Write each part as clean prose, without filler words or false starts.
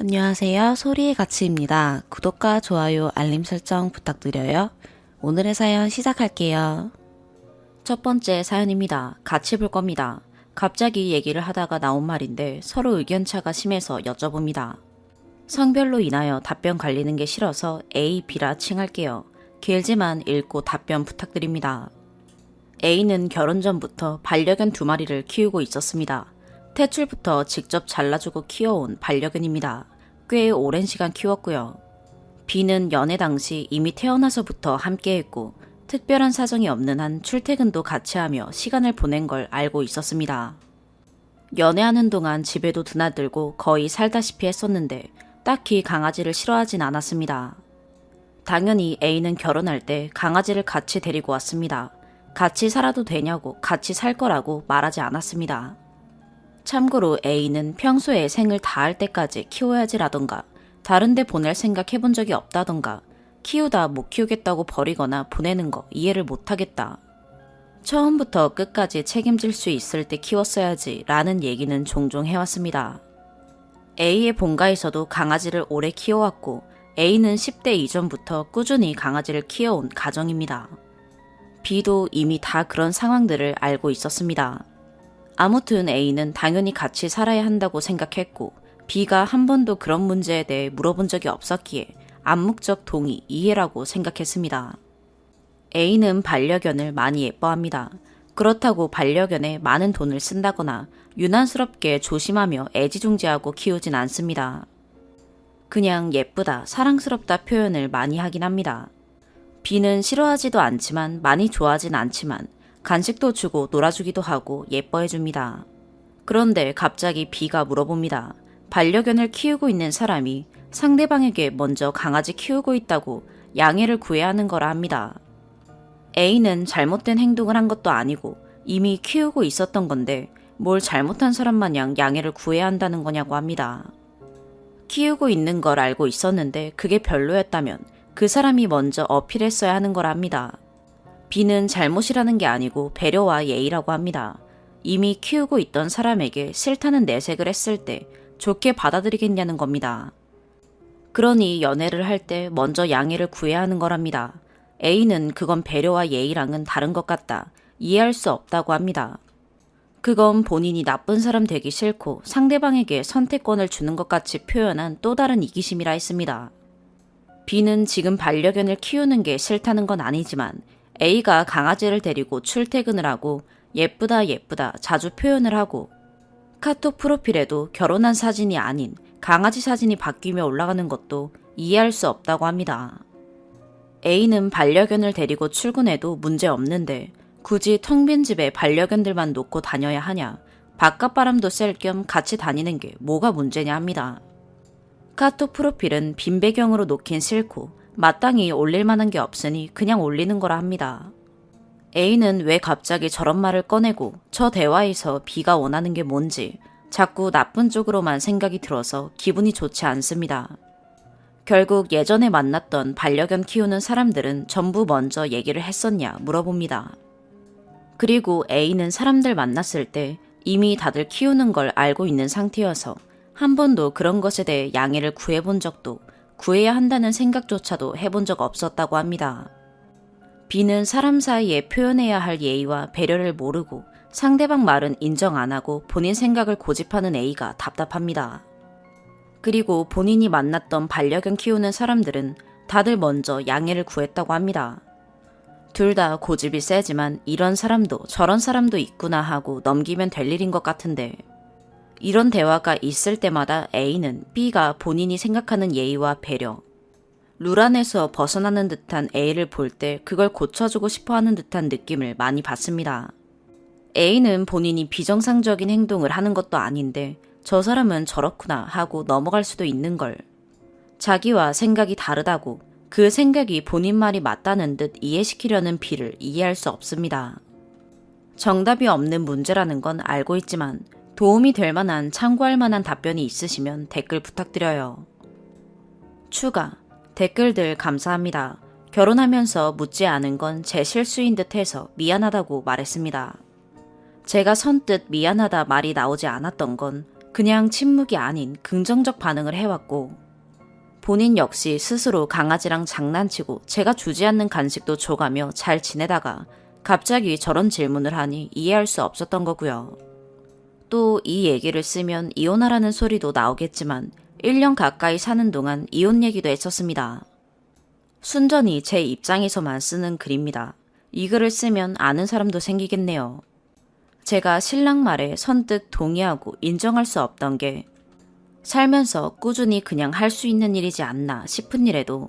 안녕하세요. 소리의 가치입니다. 구독과 좋아요, 알림 설정 부탁드려요. 오늘의 사연 시작할게요. 첫 번째 사연입니다. 같이 볼 겁니다. 갑자기 얘기를 하다가 나온 말인데 서로 의견차가 심해서 여쭤봅니다. 성별로 인하여 답변 갈리는 게 싫어서 A, B라 칭할게요. 길지만 읽고 답변 부탁드립니다. A는 결혼 전부터 반려견 2마리를 키우고 있었습니다. 태출부터 직접 잘라주고 키워온 반려견입니다. 꽤 오랜 시간 키웠고요. B는 연애 당시 이미 태어나서부터 함께했고 특별한 사정이 없는 한 출퇴근도 같이 하며 시간을 보낸 걸 알고 있었습니다. 연애하는 동안 집에도 드나들고 거의 살다시피 했었는데 딱히 강아지를 싫어하진 않았습니다. 당연히 A는 결혼할 때 강아지를 같이 데리고 왔습니다. 같이 살아도 되냐고 같이 살 거라고 말하지 않았습니다. 참고로 A는 평소에 생을 다할 때까지 키워야지라던가 다른 데 보낼 생각 해본 적이 없다던가 키우다 못 키우겠다고 버리거나 보내는 거 이해를 못하겠다. 처음부터 끝까지 책임질 수 있을 때 키웠어야지 라는 얘기는 종종 해왔습니다. A의 본가에서도 강아지를 오래 키워왔고 A는 10대 이전부터 꾸준히 강아지를 키워온 가정입니다. B도 이미 다 그런 상황들을 알고 있었습니다. 아무튼 A는 당연히 같이 살아야 한다고 생각했고 B가 한 번도 그런 문제에 대해 물어본 적이 없었기에 암묵적 동의, 이해라고 생각했습니다. A는 반려견을 많이 예뻐합니다. 그렇다고 반려견에 많은 돈을 쓴다거나 유난스럽게 조심하며 애지중지하고 키우진 않습니다. 그냥 예쁘다, 사랑스럽다 표현을 많이 하긴 합니다. B는 싫어하지도 않지만 많이 좋아하진 않지만 간식도 주고 놀아주기도 하고 예뻐해줍니다. 그런데 갑자기 B가 물어봅니다. 반려견을 키우고 있는 사람이 상대방에게 먼저 강아지 키우고 있다고 양해를 구해야 하는 거라 합니다. A는 잘못된 행동을 한 것도 아니고 이미 키우고 있었던 건데 뭘 잘못한 사람 마냥 양해를 구해야 한다는 거냐고 합니다. 키우고 있는 걸 알고 있었는데 그게 별로였다면 그 사람이 먼저 어필했어야 하는 거라 합니다. B는 잘못이라는 게 아니고 배려와 예의라고 합니다. 이미 키우고 있던 사람에게 싫다는 내색을 했을 때 좋게 받아들이겠냐는 겁니다. 그러니 연애를 할 때 먼저 양해를 구해야 하는 거랍니다. A는 그건 배려와 예의랑은 다른 것 같다. 이해할 수 없다고 합니다. 그건 본인이 나쁜 사람 되기 싫고 상대방에게 선택권을 주는 것 같이 표현한 또 다른 이기심이라 했습니다. B는 지금 반려견을 키우는 게 싫다는 건 아니지만 A가 강아지를 데리고 출퇴근을 하고 예쁘다 예쁘다 자주 표현을 하고 카톡 프로필에도 결혼한 사진이 아닌 강아지 사진이 바뀌며 올라가는 것도 이해할 수 없다고 합니다. A는 반려견을 데리고 출근해도 문제 없는데 굳이 텅 빈 집에 반려견들만 놓고 다녀야 하냐, 바깥바람도 쐴 겸 같이 다니는 게 뭐가 문제냐 합니다. 카톡 프로필은 빈 배경으로 놓긴 싫고 마땅히 올릴 만한 게 없으니 그냥 올리는 거라 합니다. A는 왜 갑자기 저런 말을 꺼내고 저 대화에서 B가 원하는 게 뭔지 자꾸 나쁜 쪽으로만 생각이 들어서 기분이 좋지 않습니다. 결국 예전에 만났던 반려견 키우는 사람들은 전부 먼저 얘기를 했었냐 물어봅니다. 그리고 A는 사람들 만났을 때 이미 다들 키우는 걸 알고 있는 상태여서 한 번도 그런 것에 대해 양해를 구해본 적도 구해야 한다는 생각조차도 해본 적 없었다고 합니다. B는 사람 사이에 표현해야 할 예의와 배려를 모르고 상대방 말은 인정 안 하고 본인 생각을 고집하는 A가 답답합니다. 그리고 본인이 만났던 반려견 키우는 사람들은 다들 먼저 양해를 구했다고 합니다. 둘 다 고집이 세지만 이런 사람도 저런 사람도 있구나 하고 넘기면 될 일인 것 같은데 이런 대화가 있을 때마다 A는 B가 본인이 생각하는 예의와 배려, 룰 안에서 벗어나는 듯한 A를 볼 때 그걸 고쳐주고 싶어하는 듯한 느낌을 많이 받습니다. A는 본인이 비정상적인 행동을 하는 것도 아닌데 저 사람은 저렇구나 하고 넘어갈 수도 있는 걸. 자기와 생각이 다르다고 그 생각이 본인 말이 맞다는 듯 이해시키려는 B를 이해할 수 없습니다. 정답이 없는 문제라는 건 알고 있지만 도움이 될 만한 참고할 만한 답변이 있으시면 댓글 부탁드려요. 추가, 댓글들 감사합니다. 결혼하면서 묻지 않은 건 제 실수인 듯 해서 미안하다고 말했습니다. 제가 선뜻 미안하다 말이 나오지 않았던 건 그냥 침묵이 아닌 긍정적 반응을 해왔고 본인 역시 스스로 강아지랑 장난치고 제가 주지 않는 간식도 줘가며 잘 지내다가 갑자기 저런 질문을 하니 이해할 수 없었던 거고요. 또 이 얘기를 쓰면 이혼하라는 소리도 나오겠지만 1년 가까이 사는 동안 이혼 얘기도 했었습니다. 순전히 제 입장에서만 쓰는 글입니다. 이 글을 쓰면 아는 사람도 생기겠네요. 제가 신랑 말에 선뜻 동의하고 인정할 수 없던 게 살면서 꾸준히 그냥 할 수 있는 일이지 않나 싶은 일에도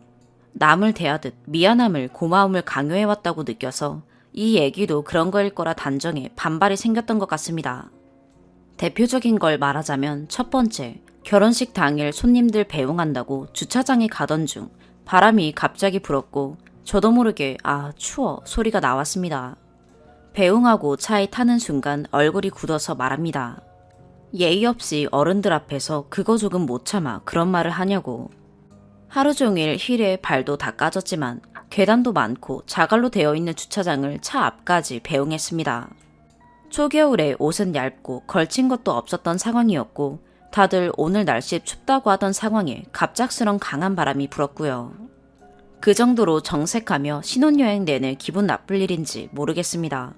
남을 대하듯 미안함을 고마움을 강요해왔다고 느껴서 이 얘기도 그런 거일 거라 단정해 반발이 생겼던 것 같습니다. 대표적인 걸 말하자면 첫 번째, 결혼식 당일 손님들 배웅한다고 주차장에 가던 중 바람이 갑자기 불었고 저도 모르게 아 추워 소리가 나왔습니다. 배웅하고 차에 타는 순간 얼굴이 굳어서 말합니다. 예의 없이 어른들 앞에서 그거 조금 못 참아 그런 말을 하냐고. 하루 종일 힐에 발도 다 까졌지만 계단도 많고 자갈로 되어 있는 주차장을 차 앞까지 배웅했습니다. 초겨울에 옷은 얇고 걸친 것도 없었던 상황이었고 다들 오늘 날씨 춥다고 하던 상황에 갑작스런 강한 바람이 불었고요. 그 정도로 정색하며 신혼여행 내내 기분 나쁠 일인지 모르겠습니다.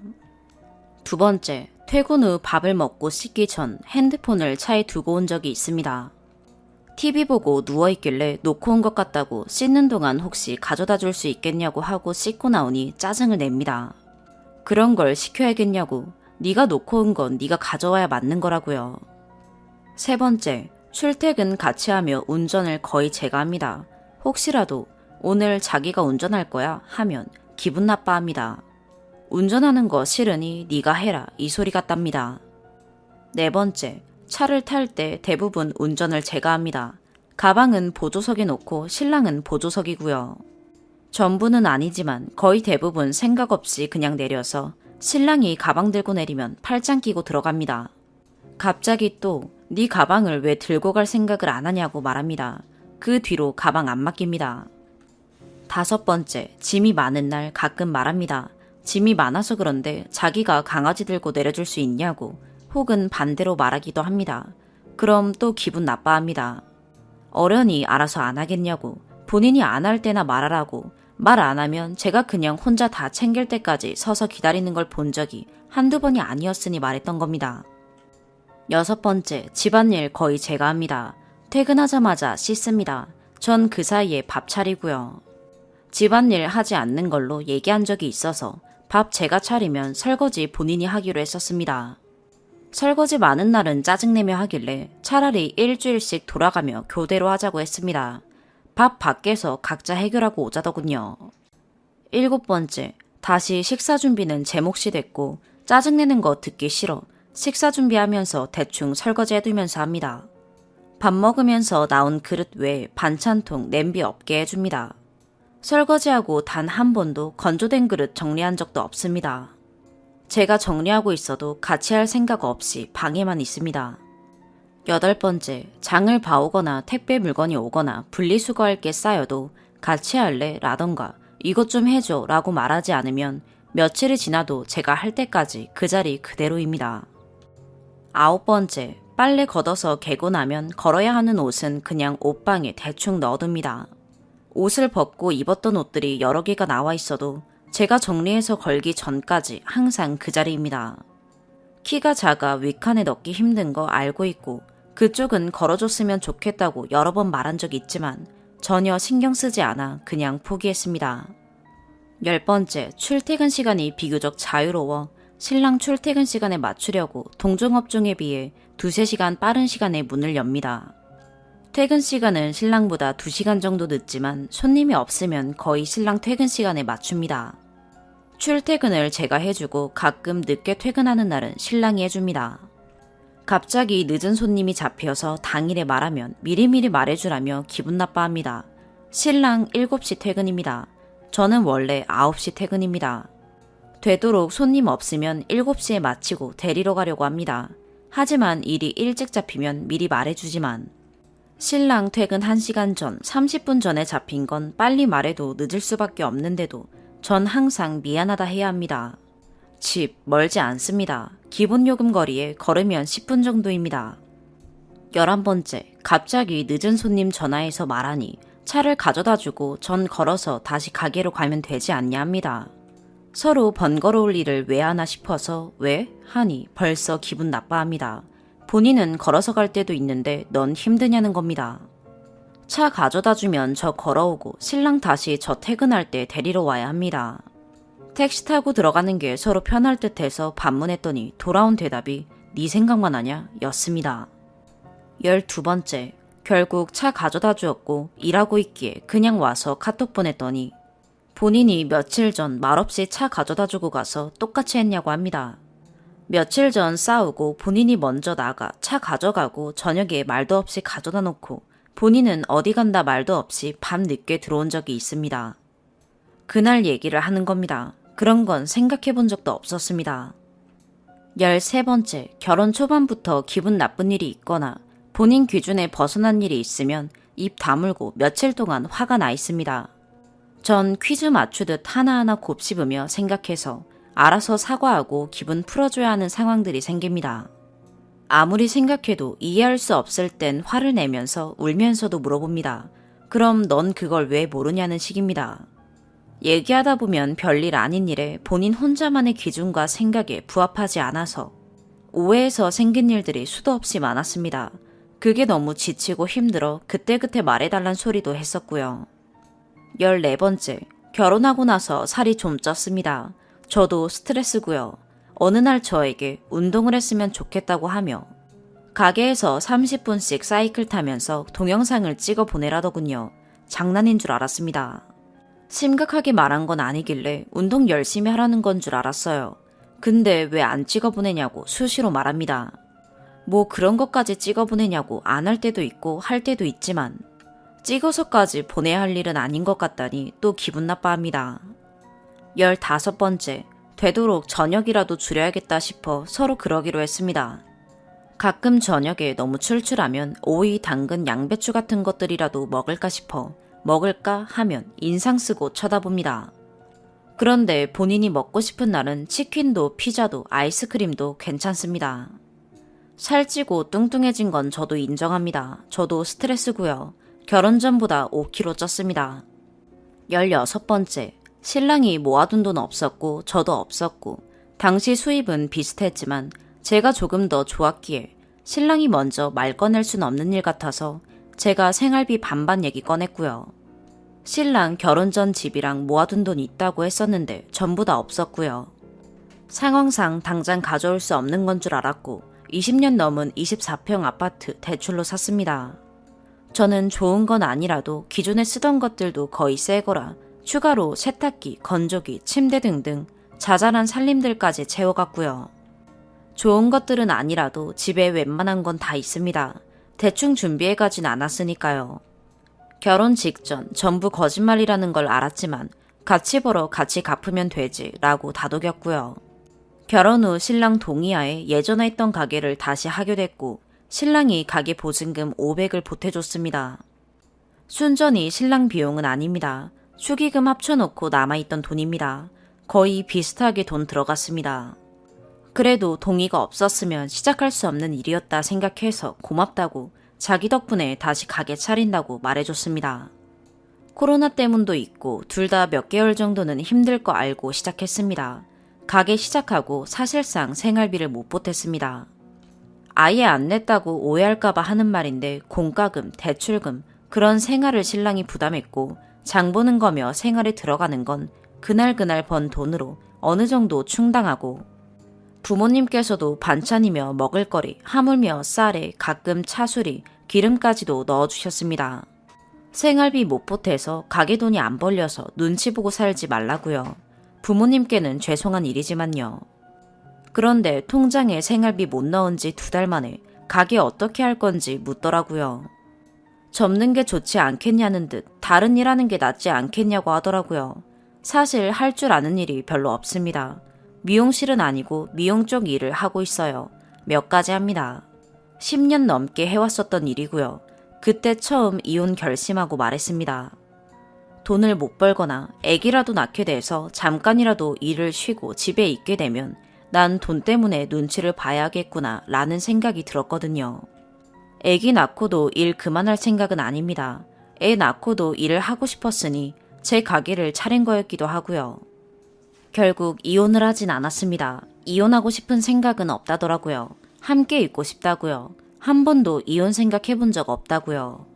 두 번째, 퇴근 후 밥을 먹고 씻기 전 핸드폰을 차에 두고 온 적이 있습니다. TV 보고 누워있길래 놓고 온 것 같다고 씻는 동안 혹시 가져다 줄 수 있겠냐고 하고 씻고 나오니 짜증을 냅니다. 그런 걸 시켜야겠냐고. 네가 놓고 온 건 네가 가져와야 맞는 거라고요. 세 번째, 출퇴근 같이 하며 운전을 거의 제가 합니다. 혹시라도 오늘 자기가 운전할 거야 하면 기분 나빠합니다. 운전하는 거 싫으니 네가 해라 이 소리 같답니다. 네 번째, 차를 탈 때 대부분 운전을 제가 합니다. 가방은 보조석에 놓고 신랑은 보조석이고요. 전부는 아니지만 거의 대부분 생각 없이 그냥 내려서 신랑이 가방 들고 내리면 팔짱 끼고 들어갑니다. 갑자기 또 네 가방을 왜 들고 갈 생각을 안 하냐고 말합니다. 그 뒤로 가방 안 맡깁니다. 다섯 번째, 짐이 많은 날 가끔 말합니다. 짐이 많아서 그런데 자기가 강아지 들고 내려줄 수 있냐고 혹은 반대로 말하기도 합니다. 그럼 또 기분 나빠합니다. 어련히 알아서 안 하겠냐고 본인이 안 할 때나 말하라고 말 안 하면 제가 그냥 혼자 다 챙길 때까지 서서 기다리는 걸 본 적이 한두 번이 아니었으니 말했던 겁니다. 여섯 번째, 집안일 거의 제가 합니다. 퇴근하자마자 씻습니다. 전 그 사이에 밥 차리고요. 집안일 하지 않는 걸로 얘기한 적이 있어서 밥 제가 차리면 설거지 본인이 하기로 했었습니다. 설거지 많은 날은 짜증내며 하길래 차라리 일주일씩 돌아가며 교대로 하자고 했습니다. 밥 밖에서 각자 해결하고 오자더군요. 일곱 번째, 다시 식사 준비는 제 몫이 됐고 짜증내는 거 듣기 싫어 식사 준비하면서 대충 설거지 해두면서 합니다. 밥 먹으면서 나온 그릇 외에 반찬통, 냄비 없게 해줍니다. 설거지하고 단 한 번도 건조된 그릇 정리한 적도 없습니다. 제가 정리하고 있어도 같이 할 생각 없이 방에만 있습니다. 여덟 번째, 장을 봐오거나 택배 물건이 오거나 분리수거할 게 쌓여도 같이 할래? 라던가 이것 좀 해줘 라고 말하지 않으면 며칠이 지나도 제가 할 때까지 그 자리 그대로입니다. 아홉 번째, 빨래 걷어서 개고 나면 걸어야 하는 옷은 그냥 옷방에 대충 넣어둡니다. 옷을 벗고 입었던 옷들이 여러 개가 나와 있어도 제가 정리해서 걸기 전까지 항상 그 자리입니다. 키가 작아 윗칸에 넣기 힘든 거 알고 있고 그쪽은 걸어줬으면 좋겠다고 여러 번 말한 적이 있지만 전혀 신경 쓰지 않아 그냥 포기했습니다. 열 번째, 출퇴근 시간이 비교적 자유로워 신랑 출퇴근 시간에 맞추려고 동종업종에 비해 2-3시간 빠른 시간에 문을 엽니다. 퇴근 시간은 신랑보다 2시간 정도 늦지만 손님이 없으면 거의 신랑 퇴근 시간에 맞춥니다. 출퇴근을 제가 해주고 가끔 늦게 퇴근하는 날은 신랑이 해줍니다. 갑자기 늦은 손님이 잡혀서 당일에 말하면 미리미리 말해주라며 기분 나빠합니다. 신랑 7시 퇴근입니다. 저는 원래 9시 퇴근입니다. 되도록 손님 없으면 7시에 마치고 데리러 가려고 합니다. 하지만 일이 일찍 잡히면 미리 말해주지만 신랑 퇴근 1시간 전 30분 전에 잡힌 건 빨리 말해도 늦을 수밖에 없는데도 전 항상 미안하다 해야 합니다. 집 멀지 않습니다. 기본 요금 거리에 걸으면 10분 정도입니다. 11번째, 갑자기 늦은 손님 전화해서 말하니 차를 가져다주고 전 걸어서 다시 가게로 가면 되지 않냐 합니다. 서로 번거로울 일을 왜 하나 싶어서 왜? 하니 벌써 기분 나빠합니다. 본인은 걸어서 갈 때도 있는데 넌 힘드냐는 겁니다. 차 가져다주면 저 걸어오고 신랑 다시 저 퇴근할 때 데리러 와야 합니다. 택시 타고 들어가는 게 서로 편할 듯해서 반문했더니 돌아온 대답이 네 생각만 하냐? 였습니다. 12번째, 결국 차 가져다 주었고 일하고 있기에 그냥 와서 카톡 보냈더니 본인이 며칠 전 말없이 차 가져다 주고 가서 똑같이 했냐고 합니다. 며칠 전 싸우고 본인이 먼저 나가 차 가져가고 저녁에 말도 없이 가져다 놓고 본인은 어디 간다 말도 없이 밤 늦게 들어온 적이 있습니다. 그날 얘기를 하는 겁니다. 그런 건 생각해 본 적도 없었습니다. 13번째, 결혼 초반부터 기분 나쁜 일이 있거나 본인 기준에 벗어난 일이 있으면 입 다물고 며칠 동안 화가 나 있습니다. 전 퀴즈 맞추듯 하나하나 곱씹으며 생각해서 알아서 사과하고 기분 풀어줘야 하는 상황들이 생깁니다. 아무리 생각해도 이해할 수 없을 땐 화를 내면서 울면서도 물어봅니다. 그럼 넌 그걸 왜 모르냐는 식입니다. 얘기하다 보면 별일 아닌 일에 본인 혼자만의 기준과 생각에 부합하지 않아서 오해에서 생긴 일들이 수도 없이 많았습니다. 그게 너무 지치고 힘들어 그때그때 말해달란 소리도 했었고요. 14번째, 결혼하고 나서 살이 좀 쪘습니다. 저도 스트레스고요. 어느 날 저에게 운동을 했으면 좋겠다고 하며 가게에서 30분씩 사이클 타면서 동영상을 찍어 보내라더군요. 장난인 줄 알았습니다. 심각하게 말한 건 아니길래 운동 열심히 하라는 건 줄 알았어요. 근데 왜 안 찍어 보내냐고 수시로 말합니다. 뭐 그런 것까지 찍어 보내냐고 안 할 때도 있고 할 때도 있지만 찍어서까지 보내야 할 일은 아닌 것 같다니 또 기분 나빠합니다. 15번째, 되도록 저녁이라도 줄여야겠다 싶어 서로 그러기로 했습니다. 가끔 저녁에 너무 출출하면 오이, 당근, 양배추 같은 것들이라도 먹을까 싶어 먹을까 하면 인상 쓰고 쳐다봅니다. 그런데 본인이 먹고 싶은 날은 치킨도 피자도 아이스크림도 괜찮습니다. 살찌고 뚱뚱해진 건 저도 인정합니다. 저도 스트레스고요. 결혼 전보다 5kg 쪘습니다. 16번째, 신랑이 모아둔 돈 없었고 저도 없었고 당시 수입은 비슷했지만 제가 조금 더 좋았기에 신랑이 먼저 말 꺼낼 순 없는 일 같아서 제가 생활비 반반 얘기 꺼냈고요. 신랑 결혼 전 집이랑 모아둔 돈이 있다고 했었는데 전부 다 없었고요. 상황상 당장 가져올 수 없는 건 줄 알았고 20년 넘은 24평 아파트 대출로 샀습니다. 저는 좋은 건 아니라도 기존에 쓰던 것들도 거의 새 거라 추가로 세탁기, 건조기, 침대 등등 자잘한 살림들까지 채워갔고요. 좋은 것들은 아니라도 집에 웬만한 건 다 있습니다. 대충 준비해가진 않았으니까요. 결혼 직전 전부 거짓말이라는 걸 알았지만 같이 벌어 같이 갚으면 되지 라고 다독였고요. 결혼 후 신랑 동의하에 예전에 했던 가게를 다시 하게 됐고 신랑이 가게 보증금 500을 보태줬습니다. 순전히 신랑 비용은 아닙니다. 축의금 합쳐놓고 남아있던 돈입니다. 거의 비슷하게 돈 들어갔습니다. 그래도 동의가 없었으면 시작할 수 없는 일이었다 생각해서 고맙다고 자기 덕분에 다시 가게 차린다고 말해줬습니다. 코로나 때문도 있고 둘 다 몇 개월 정도는 힘들 거 알고 시작했습니다. 가게 시작하고 사실상 생활비를 못 보탰습니다. 아예 안 냈다고 오해할까봐 하는 말인데 공과금, 대출금 그런 생활을 신랑이 부담했고 장 보는 거며 생활에 들어가는 건 그날그날 번 돈으로 어느 정도 충당하고 부모님께서도 반찬이며 먹을거리, 하물며 쌀에 가끔 차수리, 기름까지도 넣어주셨습니다. 생활비 못 보태서 가게 돈이 안 벌려서 눈치 보고 살지 말라고요. 부모님께는 죄송한 일이지만요. 그런데 통장에 생활비 못 넣은 지 2달 만에 가게 어떻게 할 건지 묻더라고요. 접는 게 좋지 않겠냐는 듯 다른 일 하는 게 낫지 않겠냐고 하더라고요. 사실 할 줄 아는 일이 별로 없습니다. 미용실은 아니고 미용 쪽 일을 하고 있어요. 몇 가지 합니다. 10년 넘게 해왔었던 일이고요. 그때 처음 이혼 결심하고 말했습니다. 돈을 못 벌거나 애기라도 낳게 돼서 잠깐이라도 일을 쉬고 집에 있게 되면 난 돈 때문에 눈치를 봐야겠구나 라는 생각이 들었거든요. 애기 낳고도 일 그만할 생각은 아닙니다. 애 낳고도 일을 하고 싶었으니 제 가게를 차린 거였기도 하고요. 결국 이혼을 하진 않았습니다. 이혼하고 싶은 생각은 없다더라고요. 함께 있고 싶다고요. 한 번도 이혼 생각해 본 적 없다고요.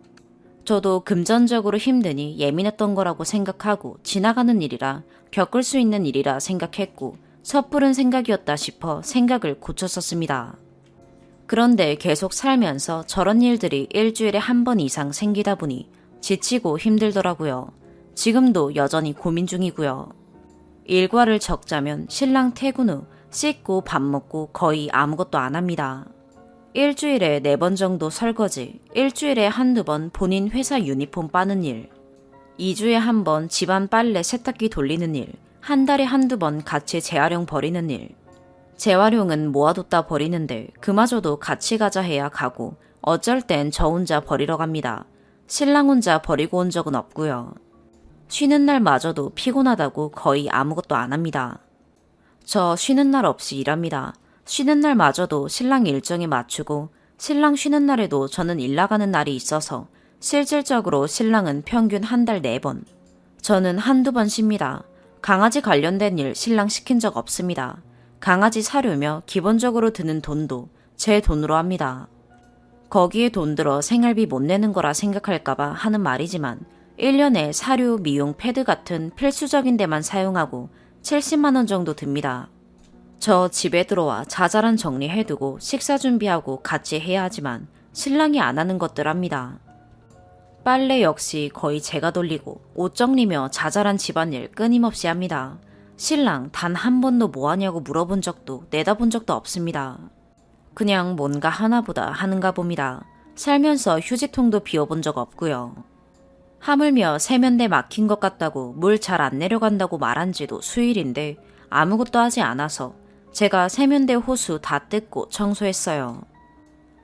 저도 금전적으로 힘드니 예민했던 거라고 생각하고 지나가는 일이라 겪을 수 있는 일이라 생각했고 섣부른 생각이었다 싶어 생각을 고쳤었습니다. 그런데 계속 살면서 저런 일들이 일주일에 한 번 이상 생기다 보니 지치고 힘들더라고요. 지금도 여전히 고민 중이고요. 일과를 적자면 신랑 퇴근 후 씻고 밥 먹고 거의 아무것도 안 합니다. 일주일에 4번 정도 설거지, 일주일에 한두 번 본인 회사 유니폼 빠는 일, 2주에 한 번 집안 빨래 세탁기 돌리는 일, 한 달에 한두 번 같이 재활용 버리는 일. 재활용은 모아뒀다 버리는데 그마저도 같이 가자 해야 가고 어쩔 땐 저 혼자 버리러 갑니다. 신랑 혼자 버리고 온 적은 없고요. 쉬는 날마저도 피곤하다고 거의 아무것도 안 합니다. 저 쉬는 날 없이 일합니다. 쉬는 날마저도 신랑 일정에 맞추고 신랑 쉬는 날에도 저는 일 나가는 날이 있어서 실질적으로 신랑은 평균 한 달 4번. 저는 한두 번 쉽니다. 강아지 관련된 일 신랑 시킨 적 없습니다. 강아지 사료며 기본적으로 드는 돈도 제 돈으로 합니다. 거기에 돈 들어 생활비 못 내는 거라 생각할까봐 하는 말이지만 1년에 사료, 미용, 패드 같은 필수적인 데만 사용하고 70만 원 정도 듭니다. 저 집에 들어와 자잘한 정리해두고 식사 준비하고 같이 해야 하지만 신랑이 안 하는 것들 합니다. 빨래 역시 거의 제가 돌리고 옷 정리며 자잘한 집안일 끊임없이 합니다. 신랑 단 한 번도 뭐 하냐고 물어본 적도 내다본 적도 없습니다. 그냥 뭔가 하나보다 하는가 봅니다. 살면서 휴지통도 비워본 적 없고요. 하물며 세면대 막힌 것 같다고 물 잘 안 내려간다고 말한 지도 수일인데 아무것도 하지 않아서 제가 세면대 호수 다 뜯고 청소했어요.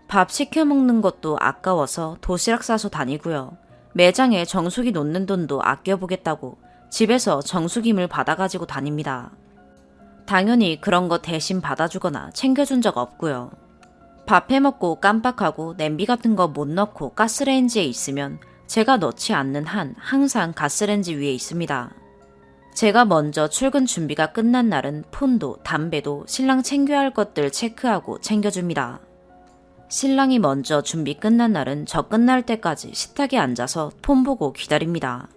밥 시켜 먹는 것도 아까워서 도시락 싸서 다니고요. 매장에 정수기 놓는 돈도 아껴보겠다고 집에서 정수기물 받아가지고 다닙니다. 당연히 그런 거 대신 받아주거나 챙겨준 적 없고요. 밥 해먹고 깜빡하고 냄비 같은 거 못 넣고 가스레인지에 있으면 제가 넣지 않는 한 항상 가스레인지 위에 있습니다. 제가 먼저 출근 준비가 끝난 날은 폰도 담배도 신랑 챙겨야 할 것들 체크하고 챙겨줍니다. 신랑이 먼저 준비 끝난 날은 저 끝날 때까지 식탁에 앉아서 폰 보고 기다립니다.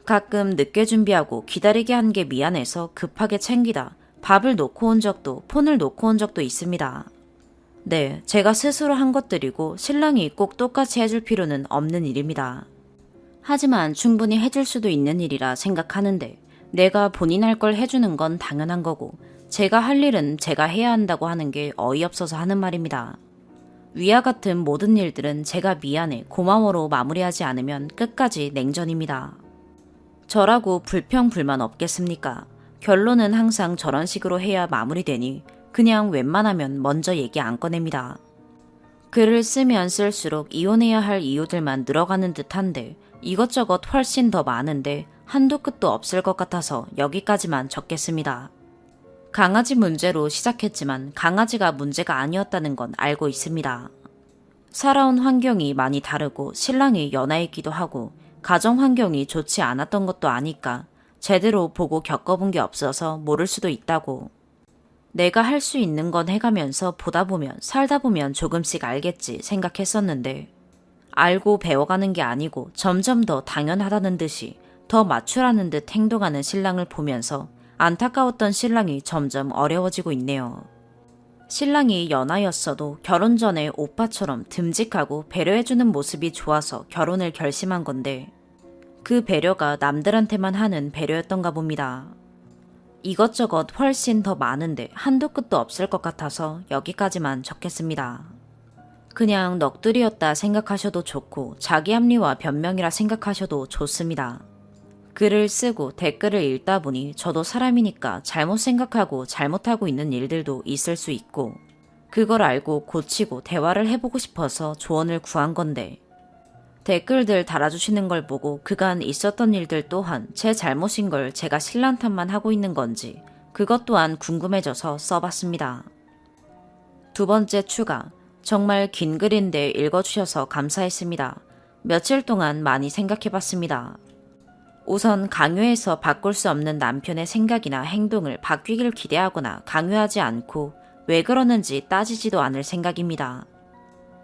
가끔 늦게 준비하고 기다리게 한 게 미안해서 급하게 챙기다 밥을 놓고 온 적도 폰을 놓고 온 적도 있습니다. 네, 제가 스스로 한 것들이고 신랑이 꼭 똑같이 해줄 필요는 없는 일입니다. 하지만 충분히 해줄 수도 있는 일이라 생각하는데 내가 본인 할 걸 해주는 건 당연한 거고 제가 할 일은 제가 해야 한다고 하는 게 어이없어서 하는 말입니다. 위와 같은 모든 일들은 제가 미안해 고마워로 마무리하지 않으면 끝까지 냉전입니다. 저라고 불평불만 없겠습니까? 결론은 항상 저런 식으로 해야 마무리되니 그냥 웬만하면 먼저 얘기 안 꺼냅니다. 글을 쓰면 쓸수록 이혼해야 할 이유들만 늘어가는 듯한데 이것저것 훨씬 더 많은데 한도 끝도 없을 것 같아서 여기까지만 적겠습니다. 강아지 문제로 시작했지만 강아지가 문제가 아니었다는 건 알고 있습니다. 살아온 환경이 많이 다르고 신랑이 연하이기도 하고 가정 환경이 좋지 않았던 것도 아니까 제대로 보고 겪어본 게 없어서 모를 수도 있다고. 내가 할 수 있는 건 해가면서 보다 보면 살다 보면 조금씩 알겠지 생각했었는데 알고 배워가는 게 아니고 점점 더 당연하다는 듯이 더 맞추라는 듯 행동하는 신랑을 보면서 안타까웠던 신랑이 점점 어려워지고 있네요. 신랑이 연하였어도 결혼 전에 오빠처럼 듬직하고 배려해주는 모습이 좋아서 결혼을 결심한 건데 그 배려가 남들한테만 하는 배려였던가 봅니다. 이것저것 훨씬 더 많은데 한도 끝도 없을 것 같아서 여기까지만 적겠습니다. 그냥 넋두리였다 생각하셔도 좋고 자기 합리화 변명이라 생각하셔도 좋습니다. 글을 쓰고 댓글을 읽다 보니 저도 사람이니까 잘못 생각하고 잘못하고 있는 일들도 있을 수 있고 그걸 알고 고치고 대화를 해보고 싶어서 조언을 구한 건데 댓글들 달아주시는 걸 보고 그간 있었던 일들 또한 제 잘못인 걸 제가 신랑 탓만 하고 있는 건지 그것 또한 궁금해져서 써봤습니다. 두 번째 추가, 정말 긴 글인데 읽어주셔서 감사했습니다. 며칠 동안 많이 생각해봤습니다. 우선 강요해서 바꿀 수 없는 남편의 생각이나 행동을 바뀌길 기대하거나 강요하지 않고 왜 그러는지 따지지도 않을 생각입니다.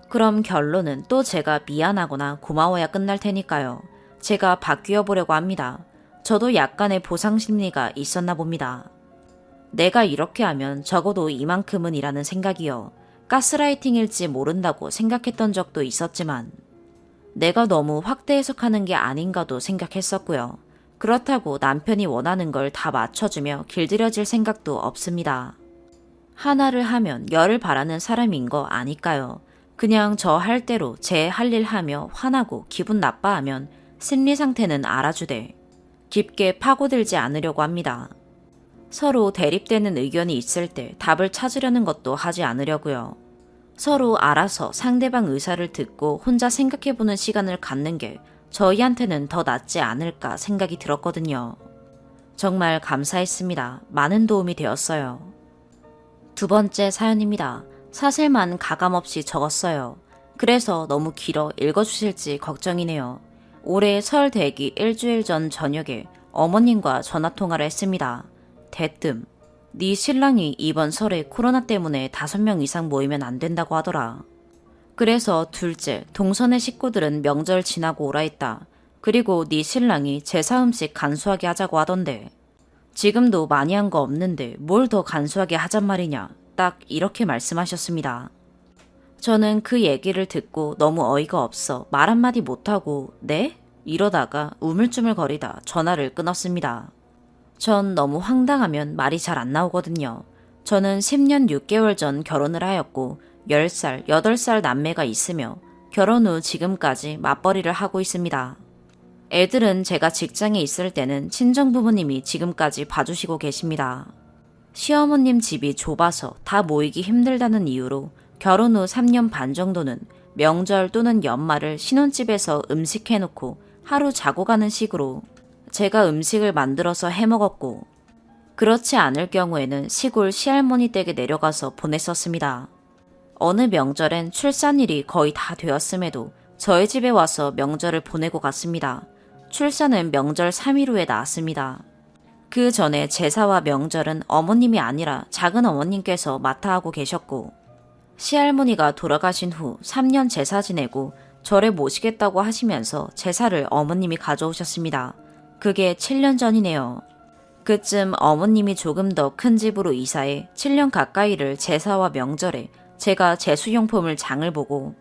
그럼 결론은 또 제가 미안하거나 고마워야 끝날 테니까요. 제가 바뀌어 보려고 합니다. 저도 약간의 보상 심리가 있었나 봅니다. 내가 이렇게 하면 적어도 이만큼은 이라는 생각이요. 가스라이팅일지 모른다고 생각했던 적도 있었지만 내가 너무 확대 해석하는 게 아닌가도 생각했었고요. 그렇다고 남편이 원하는 걸 다 맞춰주며 길들여질 생각도 없습니다. 하나를 하면 열을 바라는 사람인 거 아니까요. 그냥 저 할 대로 제 할 일 하며 화나고 기분 나빠하면 심리 상태는 알아주되 깊게 파고들지 않으려고 합니다. 서로 대립되는 의견이 있을 때 답을 찾으려는 것도 하지 않으려고요. 서로 알아서 상대방 의사를 듣고 혼자 생각해보는 시간을 갖는 게 저희한테는 더 낫지 않을까 생각이 들었거든요. 정말 감사했습니다. 많은 도움이 되었어요. 두 번째 사연입니다. 사실만 가감없이 적었어요. 그래서 너무 길어 읽어주실지 걱정이네요. 올해 설 되기 일주일 전 저녁에 어머님과 전화통화를 했습니다. 대뜸 네 신랑이 이번 설에 코로나 때문에 5명 이상 모이면 안 된다고 하더라. 그래서 둘째, 동선의 식구들은 명절 지나고 오라 했다. 그리고 네 신랑이 제사 음식 간소하게 하자고 하던데 지금도 많이 한 거 없는데 뭘 더 간소하게 하잔 말이냐. 딱 이렇게 말씀하셨습니다. 저는 그 얘기를 듣고 너무 어이가 없어 말 한마디 못하고 네? 이러다가 우물쭈물거리다 전화를 끊었습니다. 전 너무 황당하면 말이 잘 안 나오거든요. 저는 10년 6개월 전 결혼을 하였고 10살, 8살 남매가 있으며 결혼 후 지금까지 맞벌이를 하고 있습니다. 애들은 제가 직장에 있을 때는 친정부모님이 지금까지 봐주시고 계십니다. 시어머님 집이 좁아서 다 모이기 힘들다는 이유로 결혼 후 3년 반 정도는 명절 또는 연말을 신혼집에서 음식해놓고 하루 자고 가는 식으로 제가 음식을 만들어서 해먹었고 그렇지 않을 경우에는 시골 시할머니 댁에 내려가서 보냈었습니다. 어느 명절엔 출산일이 거의 다 되었음에도 저희 집에 와서 명절을 보내고 갔습니다. 출산은 명절 3일 후에 나왔습니다. 그 전에 제사와 명절은 어머님이 아니라 작은 어머님께서 맡아 하고 계셨고 시할머니가 돌아가신 후 3년 제사 지내고 저를 모시겠다고 하시면서 제사를 어머님이 가져오셨습니다. 그게 7년 전이네요. 그쯤 어머님이 조금 더 큰 집으로 이사해 7년 가까이를 제사와 명절에 제가 제수용품을 장을 보고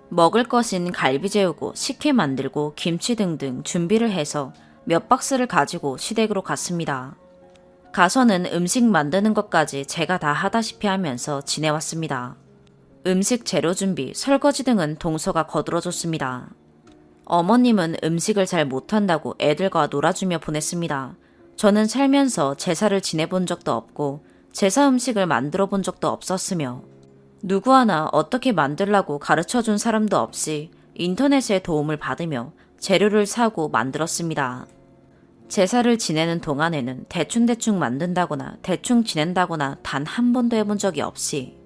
먹을 것인 갈비 재우고 식혜 만들고 김치 등등 준비를 해서 몇 박스를 가지고 시댁으로 갔습니다. 가서는 음식 만드는 것까지 제가 다 하다시피 하면서 지내왔습니다. 음식 재료 준비, 설거지 등은 동서가 거들어줬습니다. 어머님은 음식을 잘 못한다고 애들과 놀아주며 보냈습니다. 저는 살면서 제사를 지내본 적도 없고 제사 음식을 만들어 본 적도 없었으며 누구 하나 어떻게 만들라고 가르쳐준 사람도 없이 인터넷의 도움을 받으며 재료를 사고 만들었습니다. 제사를 지내는 동안에는 대충대충 만든다거나 대충 지낸다거나 단 한 번도 해본 적이 없이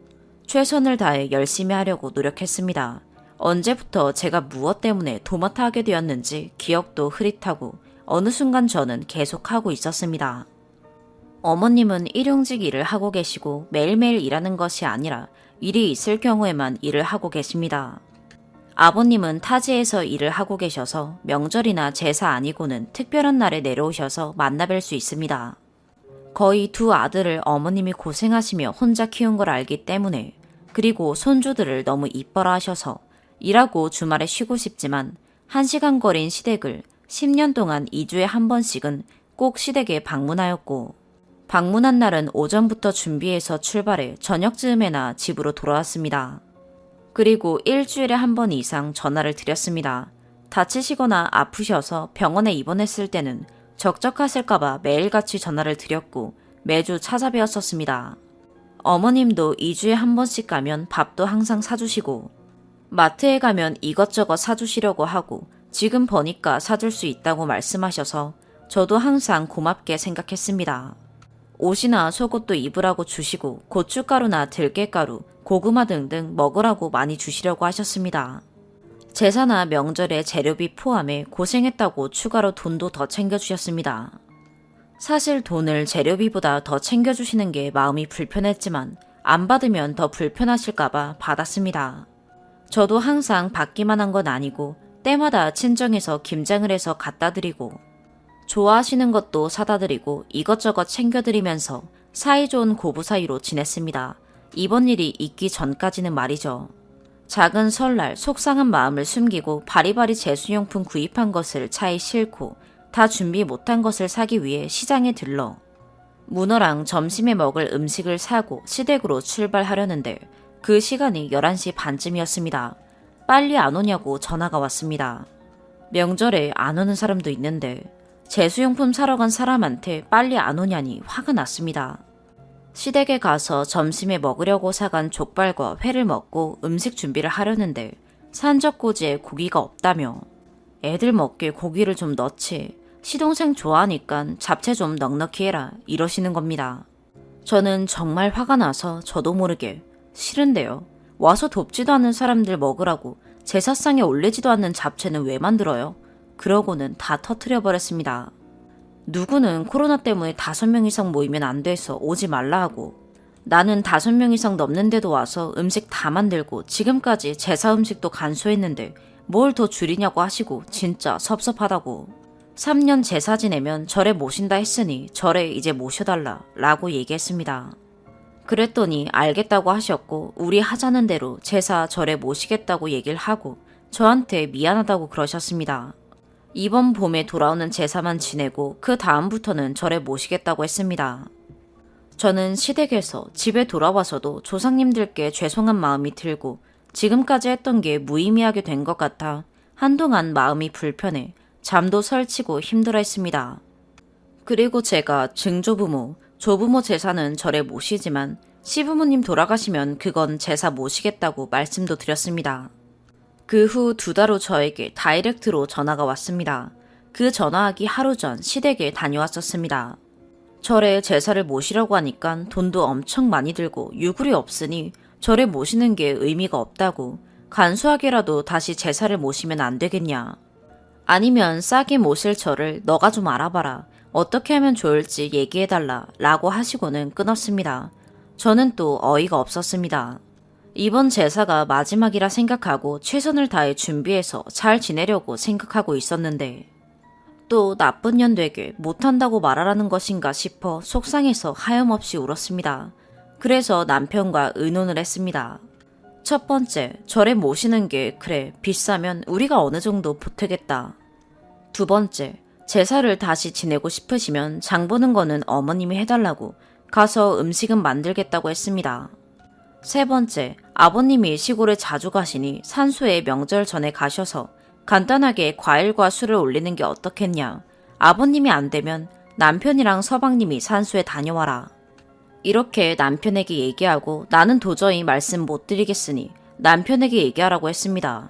최선을 다해 열심히 하려고 노력했습니다. 언제부터 제가 무엇 때문에 도맡아 하게 되었는지 기억도 흐릿하고 어느 순간 저는 계속 하고 있었습니다. 어머님은 일용직 일을 하고 계시고 매일매일 일하는 것이 아니라 일이 있을 경우에만 일을 하고 계십니다. 아버님은 타지에서 일을 하고 계셔서 명절이나 제사 아니고는 특별한 날에 내려오셔서 만나뵐 수 있습니다. 거의 두 아들을 어머님이 고생하시며 혼자 키운 걸 알기 때문에 그리고 손주들을 너무 이뻐라 하셔서 일하고 주말에 쉬고 싶지만 1시간 거리인 시댁을 10년 동안 2주에 한 번씩은 꼭 시댁에 방문하였고 방문한 날은 오전부터 준비해서 출발해 저녁 즈음에나 집으로 돌아왔습니다. 그리고 일주일에 한 번 이상 전화를 드렸습니다. 다치시거나 아프셔서 병원에 입원했을 때는 적적하실까봐 매일같이 전화를 드렸고 매주 찾아뵈었었습니다. 어머님도 2주에 한 번씩 가면 밥도 항상 사주시고 마트에 가면 이것저것 사주시려고 하고 지금 버니까 사줄 수 있다고 말씀하셔서 저도 항상 고맙게 생각했습니다. 옷이나 속옷도 입으라고 주시고 고춧가루나 들깨가루, 고구마 등등 먹으라고 많이 주시려고 하셨습니다. 제사나 명절에 재료비 포함해 고생했다고 추가로 돈도 더 챙겨주셨습니다. 사실 돈을 재료비보다 더 챙겨주시는 게 마음이 불편했지만 안 받으면 더 불편하실까봐 받았습니다. 저도 항상 받기만 한 건 아니고 때마다 친정에서 김장을 해서 갖다 드리고 좋아하시는 것도 사다 드리고 이것저것 챙겨드리면서 사이좋은 고부 사이로 지냈습니다. 이번 일이 있기 전까지는 말이죠. 작은 설날 속상한 마음을 숨기고 바리바리 제수용품 구입한 것을 차에 싣고 다 준비 못한 것을 사기 위해 시장에 들러 문어랑 점심에 먹을 음식을 사고 시댁으로 출발하려는데 그 시간이 11시 반쯤이었습니다. 빨리 안 오냐고 전화가 왔습니다. 명절에 안 오는 사람도 있는데 제수용품 사러 간 사람한테 빨리 안 오냐니 화가 났습니다. 시댁에 가서 점심에 먹으려고 사간 족발과 회를 먹고 음식 준비를 하려는데 산적꼬지에 고기가 없다며 애들 먹게 고기를 좀 넣지 시동생 좋아하니까 잡채 좀 넉넉히 해라 이러시는 겁니다. 저는 정말 화가 나서 저도 모르게 싫은데요. 와서 돕지도 않는 사람들 먹으라고 제사상에 올리지도 않는 잡채는 왜 만들어요? 그러고는 다 터트려 버렸습니다. 누구는 코로나 때문에 5명 이상 모이면 안 돼서 오지 말라 하고 나는 5명 이상 넘는데도 와서 음식 다 만들고 지금까지 제사 음식도 간소했는데 뭘 더 줄이냐고 하시고 진짜 섭섭하다고 3년 제사 지내면 절에 모신다 했으니 절에 이제 모셔달라 라고 얘기했습니다. 그랬더니 알겠다고 하셨고 우리 하자는 대로 제사 절에 모시겠다고 얘기를 하고 저한테 미안하다고 그러셨습니다. 이번 봄에 돌아오는 제사만 지내고 그 다음부터는 절에 모시겠다고 했습니다. 저는 시댁에서 집에 돌아와서도 조상님들께 죄송한 마음이 들고 지금까지 했던 게 무의미하게 된 것 같아 한동안 마음이 불편해 잠도 설치고 힘들어 했습니다. 그리고 제가 증조부모, 조부모 제사는 절에 모시지만 시부모님 돌아가시면 그건 제사 모시겠다고 말씀도 드렸습니다. 그 후 2달 후 저에게 다이렉트로 전화가 왔습니다. 그 전화하기 하루 전 시댁에 다녀왔었습니다. 절에 제사를 모시려고 하니까 돈도 엄청 많이 들고 유굴이 없으니 절에 모시는 게 의미가 없다고 간소하게라도 다시 제사를 모시면 안 되겠냐. 아니면 싸게 모실 절을 너가 좀 알아봐라. 어떻게 하면 좋을지 얘기해달라 라고 하시고는 끊었습니다. 저는 또 어이가 없었습니다. 이번 제사가 마지막이라 생각하고 최선을 다해 준비해서 잘 지내려고 생각하고 있었는데 또 나쁜 년 되게 못한다고 말하라는 것인가 싶어 속상해서 하염없이 울었습니다. 그래서 남편과 의논을 했습니다. 첫 번째, 절에 모시는 게 그래 비싸면 우리가 어느 정도 보태겠다. 두 번째, 제사를 다시 지내고 싶으시면 장 보는 거는 어머님이 해달라고 가서 음식은 만들겠다고 했습니다. 세 번째, 아버님이 시골에 자주 가시니 산소에 명절 전에 가셔서 간단하게 과일과 술을 올리는 게 어떻겠냐. 아버님이 안 되면 남편이랑 서방님이 산소에 다녀와라. 이렇게 남편에게 얘기하고 나는 도저히 말씀 못 드리겠으니 남편에게 얘기하라고 했습니다.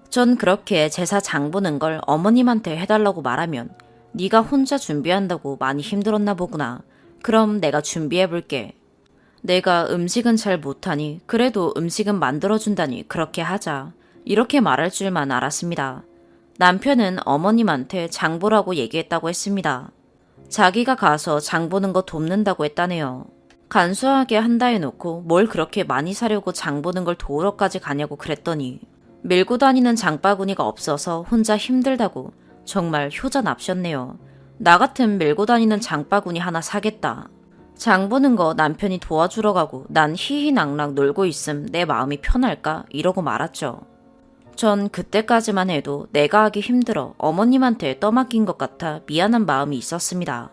전 그렇게 제사 장 보는 걸 어머님한테 해달라고 말하면 네가 혼자 준비한다고 많이 힘들었나 보구나. 그럼 내가 준비해볼게. 내가 음식은 잘 못하니 그래도 음식은 만들어준다니 그렇게 하자. 이렇게 말할 줄만 알았습니다. 남편은 어머님한테 장 보라고 얘기했다고 했습니다. 자기가 가서 장 보는 거 돕는다고 했다네요. 간소하게 한다 해놓고 뭘 그렇게 많이 사려고 장 보는 걸 도우러까지 가냐고 그랬더니 밀고 다니는 장바구니가 없어서 혼자 힘들다고 정말 효자납셨네요. 나 같은 밀고 다니는 장바구니 하나 사겠다. 장 보는 거 남편이 도와주러 가고 난 희희낙낙 놀고 있음 내 마음이 편할까? 이러고 말았죠. 전 그때까지만 해도 내가 하기 힘들어 어머님한테 떠맡긴 것 같아 미안한 마음이 있었습니다.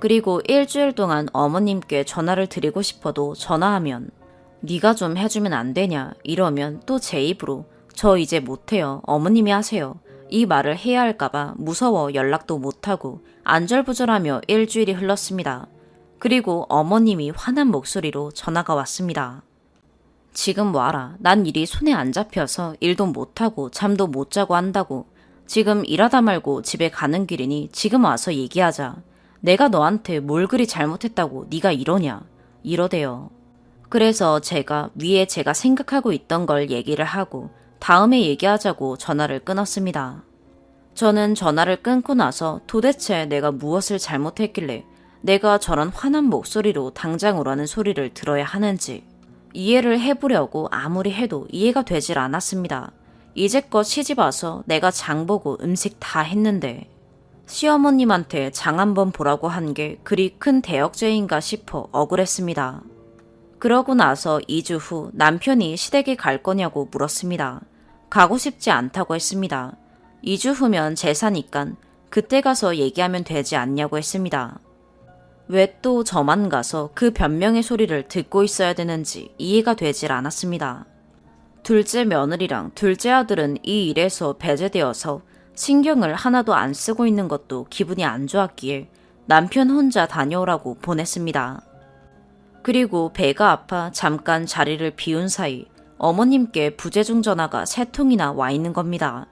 그리고 일주일 동안 어머님께 전화를 드리고 싶어도 전화하면 네가 좀 해주면 안 되냐 이러면 또 제 입으로 저 이제 못해요. 어머님이 하세요. 이 말을 해야 할까봐 무서워 연락도 못하고 안절부절하며 일주일이 흘렀습니다. 그리고 어머님이 화난 목소리로 전화가 왔습니다. 지금 와라. 난 일이 손에 안 잡혀서 일도 못하고 잠도 못 자고 한다고. 지금 일하다 말고 집에 가는 길이니 지금 와서 얘기하자. 내가 너한테 뭘 그리 잘못했다고 네가 이러냐? 이러대요. 그래서 제가 생각하고 있던 걸 얘기를 하고 다음에 얘기하자고 전화를 끊었습니다. 저는 전화를 끊고 나서 도대체 내가 무엇을 잘못했길래 내가 저런 화난 목소리로 당장 오라는 소리를 들어야 하는지 이해를 해보려고 아무리 해도 이해가 되질 않았습니다. 이제껏 시집 와서 내가 장 보고 음식 다 했는데 시어머님한테 장 한번 보라고 한 게 그리 큰 대역죄인가 싶어 억울했습니다. 그러고 나서 2주 후 남편이 시댁에 갈 거냐고 물었습니다. 가고 싶지 않다고 했습니다. 2주 후면 제사니깐 그때 가서 얘기하면 되지 않냐고 했습니다. 왜 또 저만 가서 그 변명의 소리를 듣고 있어야 되는지 이해가 되질 않았습니다. 둘째 며느리랑 둘째 아들은 이 일에서 배제되어서 신경을 하나도 안 쓰고 있는 것도 기분이 안 좋았기에 남편 혼자 다녀오라고 보냈습니다. 그리고 배가 아파 잠깐 자리를 비운 사이 어머님께 부재중 전화가 3통이나 와 있는 겁니다.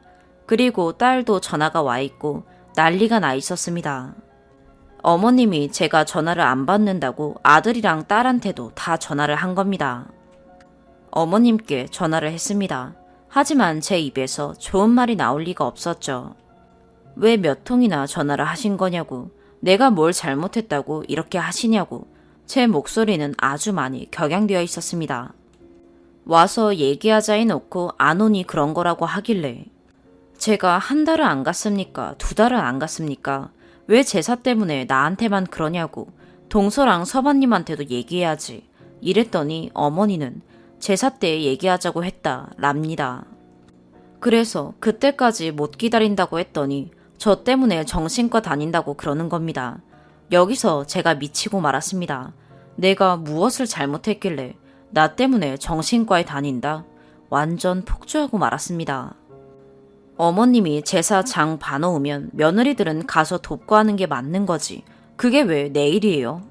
그리고 딸도 전화가 와 있고 난리가 나 있었습니다. 어머님이 제가 전화를 안 받는다고 아들이랑 딸한테도 다 전화를 한 겁니다. 어머님께 전화를 했습니다. 하지만 제 입에서 좋은 말이 나올 리가 없었죠. 왜 몇 통이나 전화를 하신 거냐고, 내가 뭘 잘못했다고 이렇게 하시냐고 제 목소리는 아주 많이 격양되어 있었습니다. 와서 얘기하자 해놓고 안 오니 그런 거라고 하길래 제가 1달을 안 갔습니까? 2달을 안 갔습니까? 왜 제사 때문에 나한테만 그러냐고 동서랑 서방님한테도 얘기해야지. 이랬더니 어머니는 제사 때 얘기하자고 했다 랍니다. 그래서 그때까지 못 기다린다고 했더니 저 때문에 정신과 다닌다고 그러는 겁니다. 여기서 제가 미치고 말았습니다. 내가 무엇을 잘못했길래 나 때문에 정신과에 다닌다? 완전 폭주하고 말았습니다. 어머님이 제사 장 봐놓으면 며느리들은 가서 돕고 하는 게 맞는 거지. 그게 왜 내 일이에요?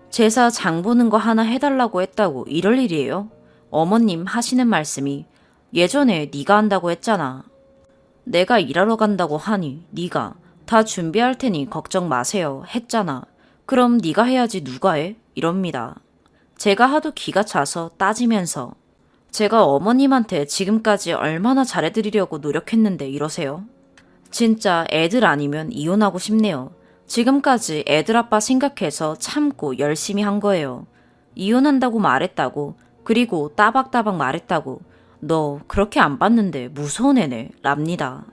제사 장 보는 거 하나 해달라고 했다고 이럴 일이에요? 어머님 하시는 말씀이 예전에 네가 한다고 했잖아. 내가 일하러 간다고 하니 네가 다 준비할 테니 걱정 마세요 했잖아. 그럼 네가 해야지 누가 해? 이럽니다. 제가 하도 기가 차서 따지면서 제가 어머님한테 지금까지 얼마나 잘해드리려고 노력했는데 이러세요? 진짜 애들 아니면 이혼하고 싶네요. 지금까지 애들 아빠 생각해서 참고 열심히 한 거예요. 이혼한다고 말했다고, 그리고 따박따박 말했다고, 너 그렇게 안 봤는데 무서운 애네 랍니다.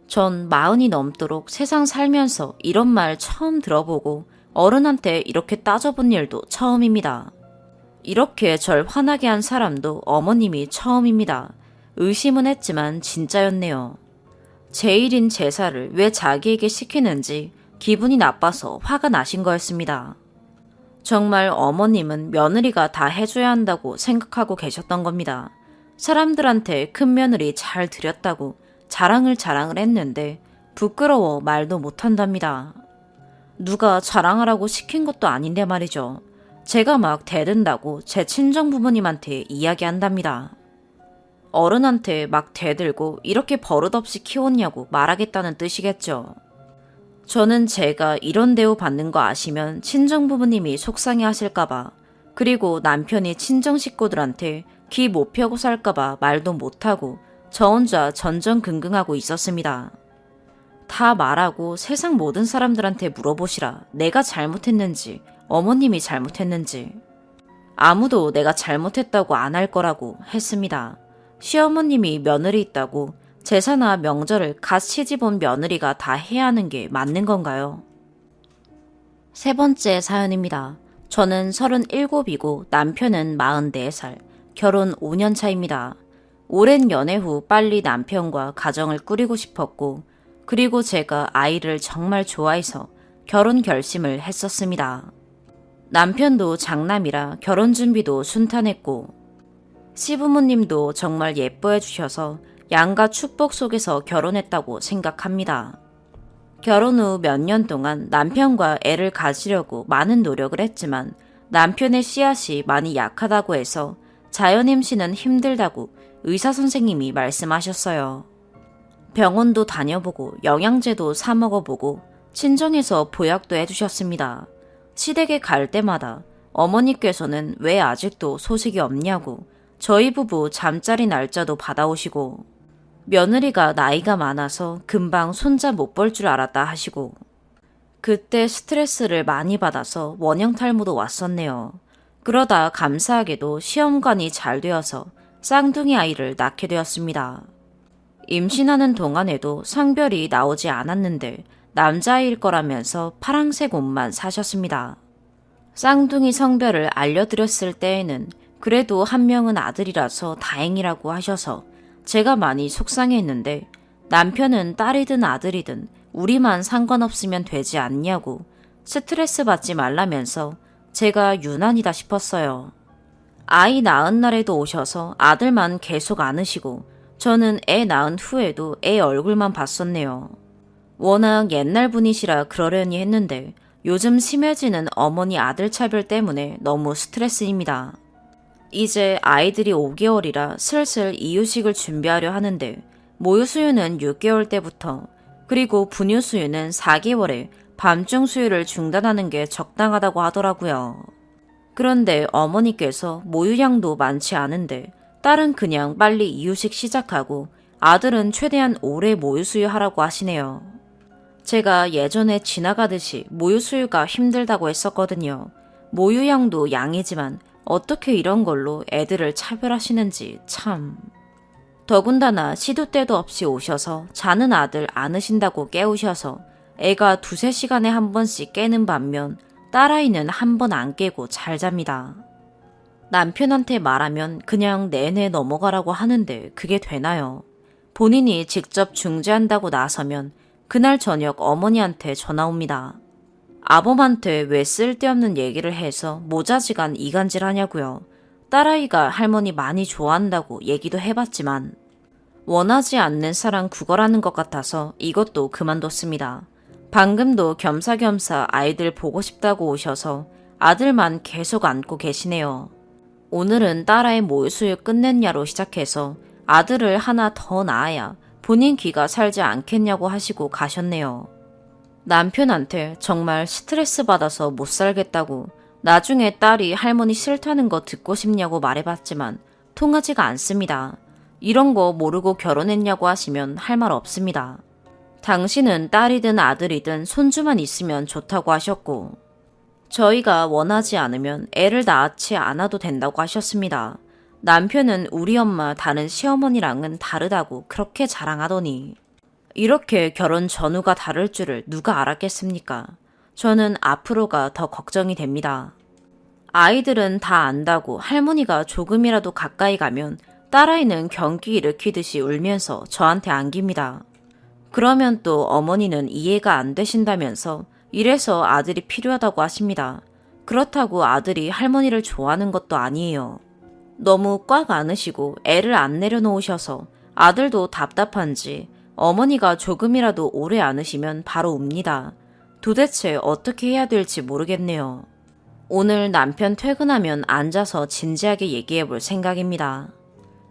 전 40이 넘도록 세상 살면서 이런 말 처음 들어보고 어른한테 이렇게 따져본 일도 처음입니다. 이렇게 절 화나게 한 사람도 어머님이 처음입니다. 의심은 했지만 진짜였네요. 제 일인 제사를 왜 자기에게 시키는지 기분이 나빠서 화가 나신 거였습니다. 정말 어머님은 며느리가 다 해줘야 한다고 생각하고 계셨던 겁니다. 사람들한테 큰 며느리 잘 드렸다고 자랑을 했는데 부끄러워 말도 못한답니다. 누가 자랑하라고 시킨 것도 아닌데 말이죠. 제가 막 대든다고 제 친정 부모님한테 이야기한답니다. 어른한테 막 대들고 이렇게 버릇없이 키웠냐고 말하겠다는 뜻이겠죠. 저는 제가 이런 대우 받는 거 아시면 친정 부모님이 속상해 하실까봐, 그리고 남편이 친정 식구들한테 귀 못 펴고 살까봐 말도 못하고 저 혼자 전전긍긍하고 있었습니다. 다 말하고 세상 모든 사람들한테 물어보시라. 내가 잘못했는지, 어머님이 잘못했는지. 아무도 내가 잘못했다고 안 할 거라고 했습니다. 시어머님이 며느리 있다고 제사나 명절을 갓 시집 온 며느리가 다 해야 하는 게 맞는 건가요? 3번째 사연입니다. 저는 37이고 남편은 44살, 결혼 5년 차입니다. 오랜 연애 후 빨리 남편과 가정을 꾸리고 싶었고, 그리고 제가 아이를 정말 좋아해서 결혼 결심을 했었습니다. 남편도 장남이라 결혼 준비도 순탄했고, 시부모님도 정말 예뻐해 주셔서 양가 축복 속에서 결혼했다고 생각합니다. 결혼 후 몇 년 동안 남편과 애를 가지려고 많은 노력을 했지만 남편의 씨앗이 많이 약하다고 해서 자연임신은 힘들다고 의사 선생님이 말씀하셨어요. 병원도 다녀보고 영양제도 사 먹어보고 친정에서 보약도 해주셨습니다. 시댁에 갈 때마다 어머니께서는 왜 아직도 소식이 없냐고 저희 부부 잠자리 날짜도 받아오시고 며느리가 나이가 많아서 금방 손자 못 볼 줄 알았다 하시고 그때 스트레스를 많이 받아서 원형 탈모도 왔었네요. 그러다 감사하게도 시험관이 잘 되어서 쌍둥이 아이를 낳게 되었습니다. 임신하는 동안에도 성별이 나오지 않았는데 남자아이일 거라면서 파랑색 옷만 사셨습니다. 쌍둥이 성별을 알려드렸을 때에는 그래도 한 명은 아들이라서 다행이라고 하셔서 제가 많이 속상해했는데 남편은 딸이든 아들이든 우리만 상관없으면 되지 않냐고 스트레스 받지 말라면서 제가 유난이다 싶었어요. 아이 낳은 날에도 오셔서 아들만 계속 안으시고 저는 애 낳은 후에도 애 얼굴만 봤었네요. 워낙 옛날 분이시라 그러려니 했는데 요즘 심해지는 어머니 아들 차별 때문에 너무 스트레스입니다. 이제 아이들이 5개월이라 슬슬 이유식을 준비하려 하는데 모유 수유는 6개월 때부터 그리고 분유 수유는 4개월에 밤중 수유를 중단하는 게 적당하다고 하더라고요. 그런데 어머니께서 모유량도 많지 않은데 딸은 그냥 빨리 이유식 시작하고 아들은 최대한 오래 모유 수유하라고 하시네요. 제가 예전에 지나가듯이 모유 수유가 힘들다고 했었거든요. 모유양도 양이지만 어떻게 이런 걸로 애들을 차별하시는지 참. 더군다나 시도 때도 없이 오셔서 자는 아들 안으신다고 깨우셔서 애가 2-3시간에 한 번씩 깨는 반면 딸아이는 한 번 안 깨고 잘 잡니다. 남편한테 말하면 그냥 내내 넘어가라고 하는데 그게 되나요? 본인이 직접 중재한다고 나서면 그날 저녁 어머니한테 전화 옵니다. 아범한테 왜 쓸데없는 얘기를 해서 모자지간 이간질 하냐고요. 딸아이가 할머니 많이 좋아한다고 얘기도 해봤지만 원하지 않는 사랑 구걸하는 것 같아서 이것도 그만뒀습니다. 방금도 겸사겸사 아이들 보고 싶다고 오셔서 아들만 계속 안고 계시네요. 오늘은 딸아이 모유수유 끝냈냐로 시작해서 아들을 하나 더 낳아야 본인 귀가 살지 않겠냐고 하시고 가셨네요. 남편한테 정말 스트레스 받아서 못 살겠다고 나중에 딸이 할머니 싫다는 거 듣고 싶냐고 말해봤지만 통하지가 않습니다. 이런 거 모르고 결혼했냐고 하시면 할 말 없습니다. 당신은 딸이든 아들이든 손주만 있으면 좋다고 하셨고 저희가 원하지 않으면 애를 낳지 않아도 된다고 하셨습니다. 남편은 우리 엄마 다른 시어머니랑은 다르다고 그렇게 자랑하더니 이렇게 결혼 전후가 다를 줄을 누가 알았겠습니까? 저는 앞으로가 더 걱정이 됩니다. 아이들은 다 안다고 할머니가 조금이라도 가까이 가면 딸아이는 경기 일으키듯이 울면서 저한테 안깁니다. 그러면 또 어머니는 이해가 안 되신다면서 이래서 아들이 필요하다고 하십니다. 그렇다고 아들이 할머니를 좋아하는 것도 아니에요. 너무 꽉 안으시고 애를 안 내려놓으셔서 아들도 답답한지 어머니가 조금이라도 오래 안으시면 바로 웁니다. 도대체 어떻게 해야 될지 모르겠네요. 오늘 남편 퇴근하면 앉아서 진지하게 얘기해 볼 생각입니다.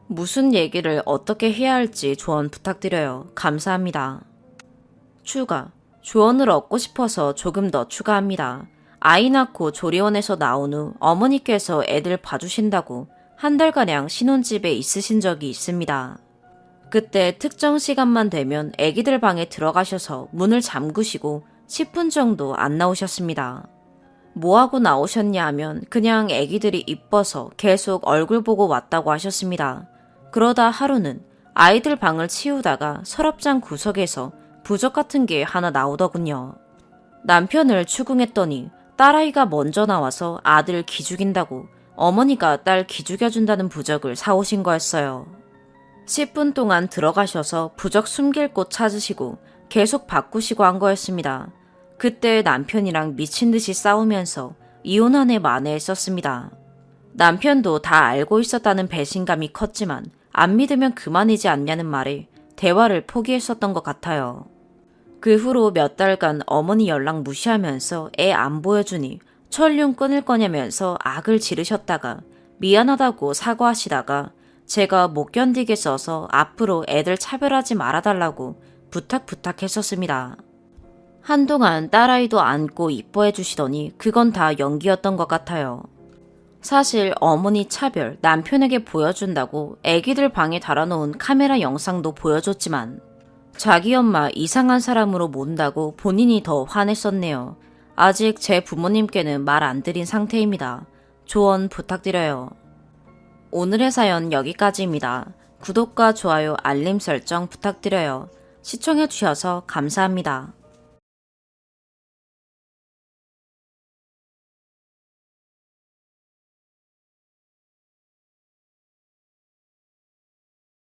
무슨 얘기를 어떻게 해야 할지 조언 부탁드려요. 감사합니다. 추가. 조언을 얻고 싶어서 조금 더 추가합니다. 아이 낳고 조리원에서 나온 후 어머니께서 애들 봐주신다고 한 달가량 신혼집에 있으신 적이 있습니다. 그때 특정 시간만 되면 애기들 방에 들어가셔서 문을 잠그시고 10분 정도 안 나오셨습니다. 뭐하고 나오셨냐 하면 그냥 애기들이 이뻐서 계속 얼굴 보고 왔다고 하셨습니다. 그러다 하루는 아이들 방을 치우다가 서랍장 구석에서 부적 같은 게 하나 나오더군요. 남편을 추궁했더니 딸아이가 먼저 나와서 아들 기죽인다고 어머니가 딸 기죽여준다는 부적을 사오신 거였어요. 10분 동안 들어가셔서 부적 숨길 곳 찾으시고 계속 바꾸시고 한 거였습니다. 그때 남편이랑 미친 듯이 싸우면서 이혼한 애 만회했었습니다. 남편도 다 알고 있었다는 배신감이 컸지만 안 믿으면 그만이지 않냐는 말에 대화를 포기했었던 것 같아요. 그 후로 몇 달간 어머니 연락 무시하면서 애 안 보여주니 천륜 끊을 거냐면서 악을 지르셨다가 미안하다고 사과하시다가 제가 못 견디겠어서 앞으로 애들 차별하지 말아달라고 부탁했었습니다. 한동안 딸아이도 안고 이뻐해 주시더니 그건 다 연기였던 것 같아요. 사실 어머니 차별, 남편에게 보여준다고 애기들 방에 달아놓은 카메라 영상도 보여줬지만 자기 엄마 이상한 사람으로 본다고 본인이 더 화냈었네요. 아직 제 부모님께는 말 안 드린 상태입니다. 조언 부탁드려요. 오늘의 사연 여기까지입니다. 구독과 좋아요, 알림 설정 부탁드려요. 시청해주셔서 감사합니다.